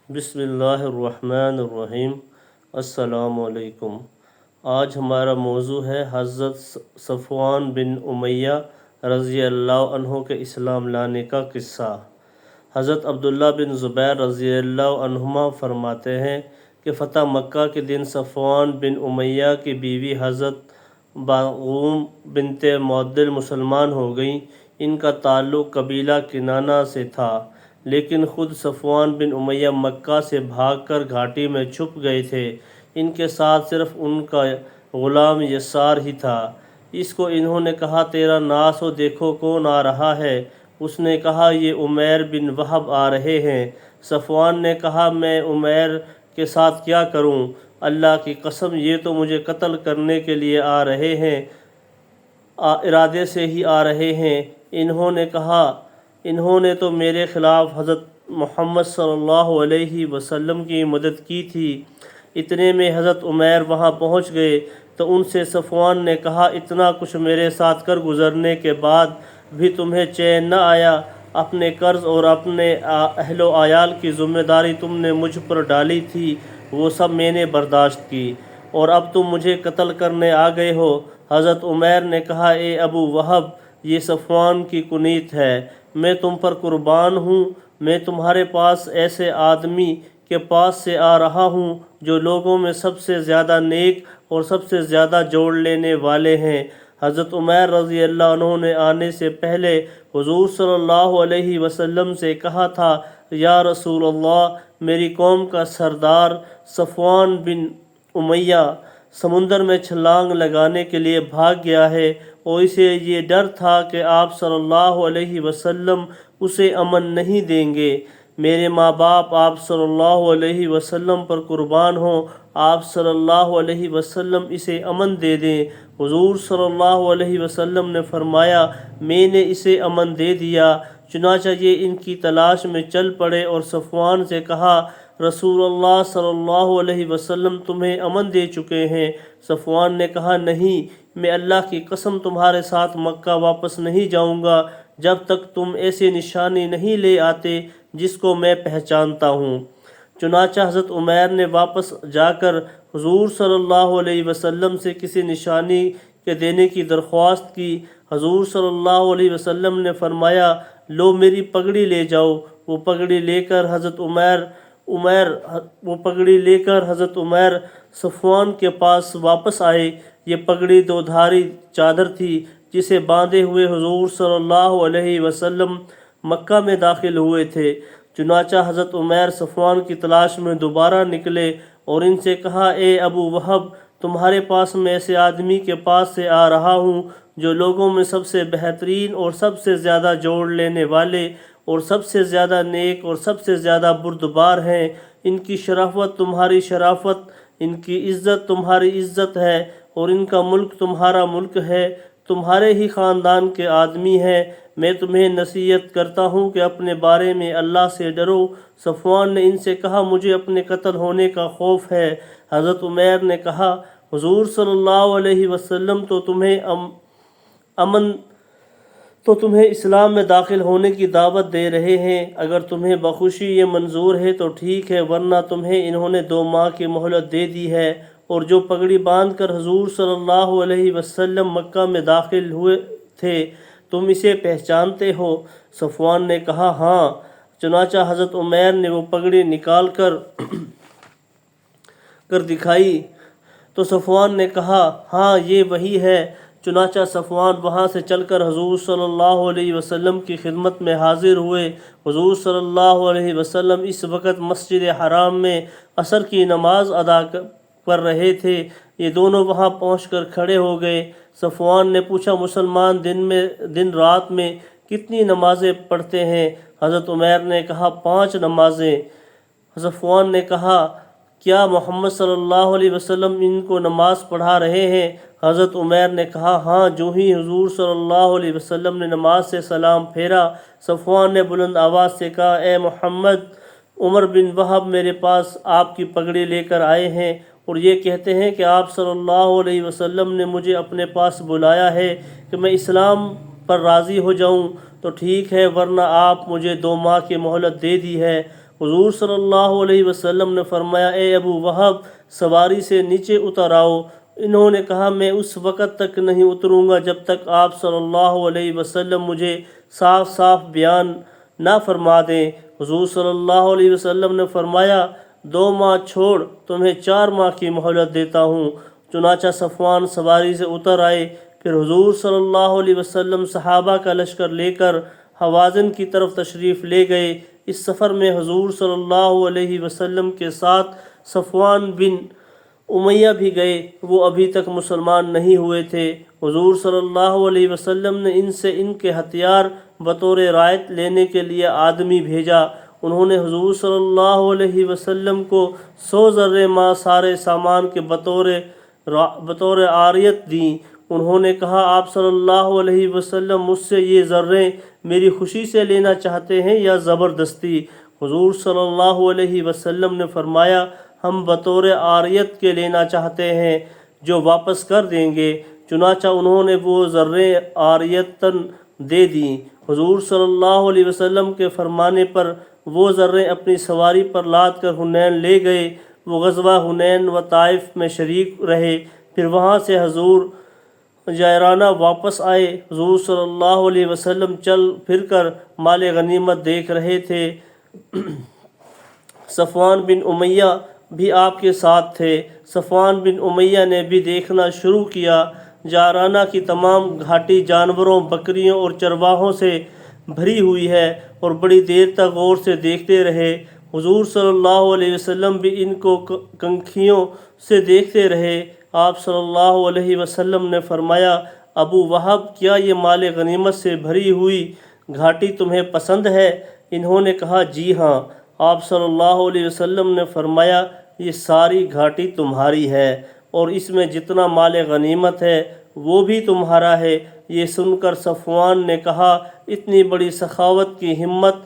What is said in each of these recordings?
بسم اللہ الرحمن الرحیم۔ السلام علیکم۔ آج ہمارا موضوع ہے حضرت صفوان بن امیہ رضی اللہ عنہ کے اسلام لانے کا قصہ۔ حضرت عبداللہ بن زبیر رضی اللہ عنہما فرماتے ہیں کہ فتح مکہ کے دن صفوان بن امیہ کی بیوی حضرت باغوم بنت معدل مسلمان ہو گئیں۔ ان کا تعلق قبیلہ کنانہ سے تھا، لیکن خود صفوان بن امیہ مکہ سے بھاگ کر گھاٹی میں چھپ گئے تھے۔ ان کے ساتھ صرف ان کا غلام یسار ہی تھا۔ اس کو انہوں نے کہا، تیرا ناس ہو، دیکھو کون آ رہا ہے۔ اس نے کہا، یہ عمیر بن وہب آ رہے ہیں۔ صفوان نے کہا، میں عمیر کے ساتھ کیا کروں؟ اللہ کی قسم، یہ تو مجھے قتل کرنے کے لیے آ رہے ہیں، ارادے سے ہی آ رہے ہیں۔ انہوں نے کہا، انہوں نے تو میرے خلاف حضرت محمد صلی اللہ علیہ وسلم کی مدد کی تھی۔ اتنے میں حضرت عمیر وہاں پہنچ گئے تو ان سے صفوان نے کہا، اتنا کچھ میرے ساتھ کر گزرنے کے بعد بھی تمہیں چین نہ آیا؟ اپنے قرض اور اپنے اہل و عیال کی ذمہ داری تم نے مجھ پر ڈالی تھی، وہ سب میں نے برداشت کی، اور اب تم مجھے قتل کرنے آ گئے ہو۔ حضرت عمیر نے کہا، اے ابو وہب، یہ صفوان کی کنیت ہے، میں تم پر قربان ہوں۔ میں تمہارے پاس ایسے آدمی کے پاس سے آ رہا ہوں جو لوگوں میں سب سے زیادہ نیک اور سب سے زیادہ جوڑ لینے والے ہیں۔ حضرت عمیر رضی اللہ عنہ نے آنے سے پہلے حضور صلی اللہ علیہ وسلم سے کہا تھا، یا رسول اللہ، میری قوم کا سردار صفوان بن امیہ سمندر میں چھلانگ لگانے کے لیے بھاگ گیا ہے، اور اسے یہ ڈر تھا کہ آپ صلی اللہ علیہ وسلم اسے امن نہیں دیں گے۔ میرے ماں باپ آپ صلی اللہ علیہ وسلم پر قربان ہوں، آپ صلی اللہ علیہ وسلم اسے امن دے دیں۔ حضور صلی اللہ علیہ وسلم نے فرمایا، میں نے اسے امن دے دیا۔ چنانچہ یہ ان کی تلاش میں چل پڑے اور صفوان سے کہا، رسول اللہ صلی اللہ علیہ وسلم تمہیں امن دے چکے ہیں۔ صفوان نے کہا، نہیں، میں اللہ کی قسم تمہارے ساتھ مکہ واپس نہیں جاؤں گا جب تک تم ایسی نشانی نہیں لے آتے جس کو میں پہچانتا ہوں۔ چنانچہ حضرت عمیر نے واپس جا کر حضور صلی اللہ علیہ وسلم سے کسی نشانی کے دینے کی درخواست کی۔ حضور صلی اللہ علیہ وسلم نے فرمایا، لو میری پگڑی لے جاؤ۔ وہ پگڑی لے کر حضرت عمیر صفوان کے پاس واپس آئے۔ یہ پگڑی دو دھاری چادر تھی جسے باندھے ہوئے حضور صلی اللہ علیہ وسلم مکہ میں داخل ہوئے تھے۔ چنانچہ حضرت عمیر صفوان کی تلاش میں دوبارہ نکلے اور ان سے کہا، اے ابو وہب، تمہارے پاس میں ایسے آدمی کے پاس سے آ رہا ہوں جو لوگوں میں سب سے بہترین اور سب سے زیادہ جوڑ لینے والے اور سب سے زیادہ نیک اور سب سے زیادہ بردبار ہیں۔ ان کی شرافت تمہاری شرافت، ان کی عزت تمہاری عزت ہے، اور ان کا ملک تمہارا ملک ہے، تمہارے ہی خاندان کے آدمی ہیں۔ میں تمہیں نصیحت کرتا ہوں کہ اپنے بارے میں اللہ سے ڈرو۔ صفوان نے ان سے کہا، مجھے اپنے قتل ہونے کا خوف ہے۔ حضرت عمیر نے کہا، حضور صلی اللہ علیہ وسلم تو تمہیں اسلام میں داخل ہونے کی دعوت دے رہے ہیں۔ اگر تمہیں بخوشی یہ منظور ہے تو ٹھیک ہے، ورنہ تمہیں انہوں نے 2 ماہ کی مہلت دے دی ہے۔ اور جو پگڑی باندھ کر حضور صلی اللہ علیہ وسلم مکہ میں داخل ہوئے تھے، تم اسے پہچانتے ہو؟ صفوان نے کہا، ہاں۔ چنانچہ حضرت عمیر نے وہ پگڑی نکال کر دکھائی تو صفوان نے کہا، ہاں، یہ وہی ہے۔ چنانچہ صفوان وہاں سے چل کر حضور صلی اللہ علیہ وسلم کی خدمت میں حاضر ہوئے۔ حضور صلی اللہ علیہ وسلم اس وقت مسجد حرام میں عصر کی نماز ادا کر رہے تھے۔ یہ دونوں وہاں پہنچ کر کھڑے ہو گئے۔ صفوان نے پوچھا، مسلمان دن رات میں کتنی نمازیں پڑھتے ہیں؟ حضرت عمیر نے کہا، 5 نمازیں۔ صفوان نے کہا، کیا محمد صلی اللہ علیہ وسلم ان کو نماز پڑھا رہے ہیں؟ حضرت عمیر نے کہا، ہاں۔ جو ہی حضور صلی اللہ علیہ وسلم نے نماز سے سلام پھیرا، صفوان نے بلند آواز سے کہا، اے محمد، عمر بن وہب میرے پاس آپ کی پگڑی لے کر آئے ہیں اور یہ کہتے ہیں کہ آپ صلی اللہ علیہ وسلم نے مجھے اپنے پاس بلایا ہے کہ میں اسلام پر راضی ہو جاؤں تو ٹھیک ہے، ورنہ آپ مجھے 2 ماہ کی مہلت دے دی ہے۔ حضور صلی اللہ علیہ وسلم نے فرمایا اے ابو وہب سواری سے نیچے اتر آؤ۔ انہوں نے کہا میں اس وقت تک نہیں اتروں گا جب تک آپ صلی اللہ علیہ وسلم مجھے صاف صاف بیان نہ فرما دیں۔ حضور صلی اللہ علیہ وسلم نے فرمایا 2 ماہ چھوڑ تمہیں 4 ماہ کی مہلت دیتا ہوں۔ چنانچہ صفوان سواری سے اتر آئے۔ پھر حضور صلی اللہ علیہ وسلم صحابہ کا لشکر لے کر حوازن کی طرف تشریف لے گئے۔ اس سفر میں حضور صلی اللہ علیہ وسلم کے ساتھ صفوان بن امیہ بھی گئے، وہ ابھی تک مسلمان نہیں ہوئے تھے۔ حضور صلی اللہ علیہ وسلم نے ان سے ان کے ہتھیار بطور رعایت لینے کے لیے آدمی بھیجا۔ انہوں نے حضور صلی اللہ علیہ وسلم کو 100 زریں ماں سارے سامان کے بطور عاریت دیں۔ انہوں نے کہا آپ صلی اللہ علیہ وسلم مجھ سے یہ زریں میری خوشی سے لینا چاہتے ہیں یا زبردستی؟ حضور صلی اللہ علیہ وسلم نے فرمایا ہم بطور عاریت کے لینا چاہتے ہیں جو واپس کر دیں گے۔ چنانچہ انہوں نے وہ زریں عاریتاً دے دیں۔ حضور صلی اللہ علیہ وسلم کے فرمانے پر وہ زریں اپنی سواری پر لاد کر حنین لے گئے۔ وہ غزوہ حنین و طائف میں شریک رہے۔ پھر وہاں سے حضور جائرانہ واپس آئے۔ حضور صلی اللہ علیہ وسلم چل پھر کر مال غنیمت دیکھ رہے تھے۔ صفوان بن امیہ بھی آپ کے ساتھ تھے۔ صفوان بن امیہ نے بھی دیکھنا شروع کیا۔ جائرانہ کی تمام گھاٹی جانوروں بکریوں اور چرواہوں سے بھری ہوئی ہے اور بڑی دیر تک غور سے دیکھتے رہے۔ حضور صلی اللہ علیہ وسلم بھی ان کو کنکھیوں سے دیکھتے رہے۔ آپ صلی اللہ علیہ وسلم نے فرمایا ابو وہب کیا یہ مال غنیمت سے بھری ہوئی گھاٹی تمہیں پسند ہے؟ انہوں نے کہا جی ہاں۔ آپ صلی اللہ علیہ وسلم نے فرمایا یہ ساری گھاٹی تمہاری ہے اور اس میں جتنا مال غنیمت ہے وہ بھی تمہارا ہے۔ یہ سن کر صفوان نے کہا اتنی بڑی سخاوت کی ہمت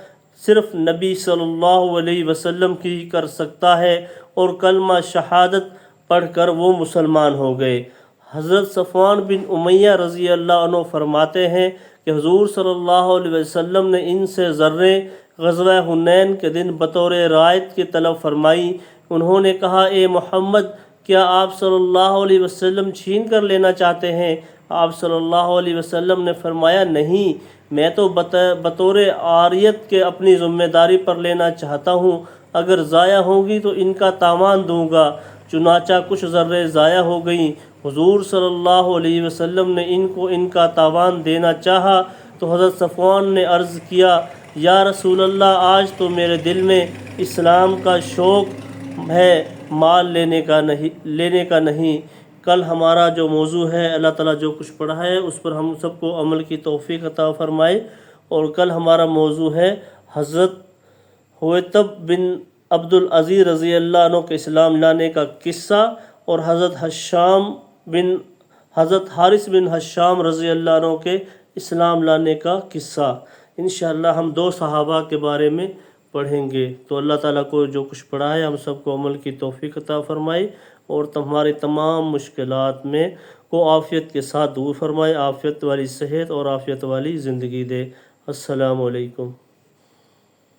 صرف نبی صلی اللہ علیہ وسلم کی کر سکتا ہے، اور کلمہ شہادت پڑھ کر وہ مسلمان ہو گئے۔ حضرت صفوان بن امیہ رضی اللہ عنہ فرماتے ہیں کہ حضور صلی اللہ علیہ وسلم نے ان سے زریں غزوہ حنین کے دن بطور رعایت کی طلب فرمائی۔ انہوں نے کہا اے محمد کیا آپ صلی اللہ علیہ وسلم چھین کر لینا چاہتے ہیں؟ آپ صلی اللہ علیہ وسلم نے فرمایا نہیں، میں تو بطور عاریت کے اپنی ذمہ داری پر لینا چاہتا ہوں، اگر ضائع ہوگی تو ان کا تاوان دوں گا۔ چنانچہ کچھ زریں ضائع ہو گئیں۔ حضور صلی اللہ علیہ وسلم نے ان کو ان کا تاوان دینا چاہا تو حضرت صفوان نے عرض کیا یا رسول اللہ آج تو میرے دل میں اسلام کا شوق ہے، مال لینے کا نہیں۔ کل ہمارا جو موضوع ہے، اللہ تعالیٰ جو کچھ پڑھا ہے اس پر ہم سب کو عمل کی توفیق عطا فرمائے۔ اور کل ہمارا موضوع ہے حضرت حویطب بن عبد العزیز رضی اللہ عنہ کے اسلام لانے کا قصہ، اور حضرت حارث بن حشام رضی اللہ عنہ کے اسلام لانے کا قصہ۔ انشاءاللہ ہم 2 صحابہ کے بارے میں پڑھیں گے۔ تو اللہ تعالیٰ کو جو کچھ پڑھا ہے ہم سب کو عمل کی توفیق عطا فرمائے، اور ہماری تمام مشکلات میں کو عافیت کے ساتھ دور فرمائے، عافیت والی صحت اور عافیت والی زندگی دے۔ السلام علیکم۔